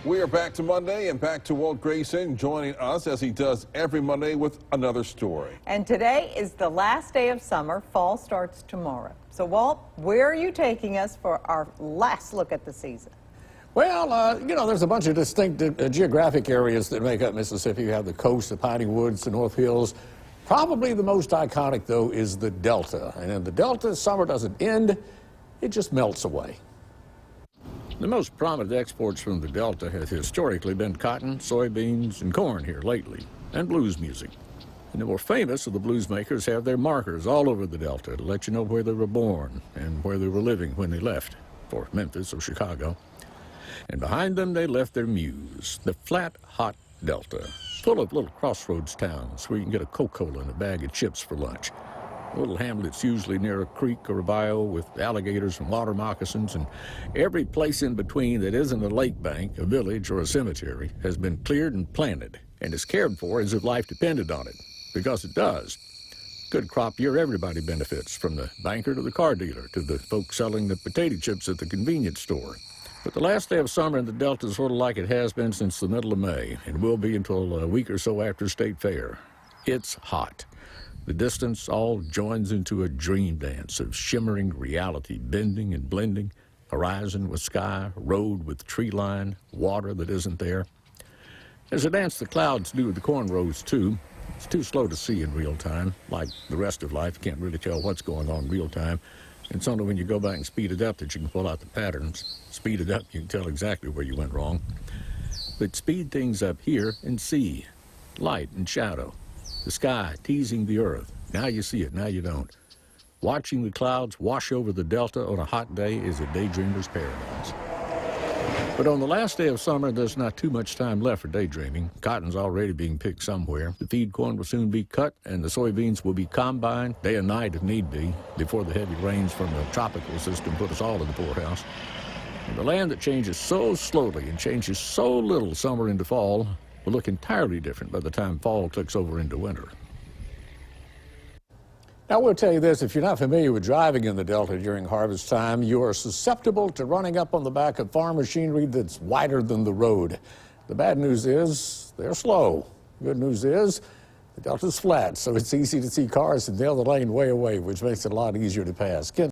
We are back to Monday and back to Walt Grayson joining us as he does every Monday with another story. And today is the last day of summer. Fall starts tomorrow. So, Walt, where are you taking us for our last look at the season? Well, you know, there's a bunch of distinct geographic areas that make up Mississippi. You have the coast, the Piney Woods, the North Hills. Probably the most iconic, though, is the Delta. And in the Delta, summer doesn't end, it just melts away. The most prominent exports from the Delta have historically been cotton, soybeans, and corn here lately, and blues music. And the more famous of the blues makers have their markers all over the Delta to let you know where they were born and where they were living when they left for Memphis or Chicago. And behind them, they left their muse, the flat, hot Delta, full of little crossroads towns where you can get a Coca-Cola and a bag of chips for lunch. Little hamlets usually near a creek or a bayou with alligators and water moccasins, and every place in between that isn't a lake bank, a village, or a cemetery has been cleared and planted and is cared for as if life depended on it, because it does. Good crop year, everybody benefits, from the banker to the car dealer to the folks selling the potato chips at the convenience store. But the last day of summer in the Delta is sort of like it has been since the middle of May, and will be until a week or so after State Fair. It's hot. The distance all joins into a dream dance of shimmering reality, bending and blending, horizon with sky, road with tree line, water that isn't there. There's a dance the clouds do with the corn rows, too. It's too slow to see in real time. Like the rest of life, you can't really tell what's going on in real time. It's only when you go back and speed it up that you can pull out the patterns. Speed it up, you can tell exactly where you went wrong. But speed things up here and see light and shadow. The sky teasing the earth. Now you see it, now you don't. Watching the clouds wash over the Delta on a hot day is a daydreamer's paradise. But on the last day of summer, there's not too much time left for daydreaming. Cotton's already being picked somewhere. The feed corn will soon be cut, and the soybeans will be combined day and night if need be, before the heavy rains from the tropical system put us all in the poorhouse. And the land that changes so slowly and changes so little summer into fall will look entirely different by the time fall clicks over into winter. Now, we'll tell you this, if you're not familiar with driving in the Delta during harvest time, you are susceptible to running up on the back of farm machinery that's wider than the road. The bad news is they're slow. Good news is the Delta's flat, so it's easy to see cars and nail the lane way away, which makes it a lot easier to pass.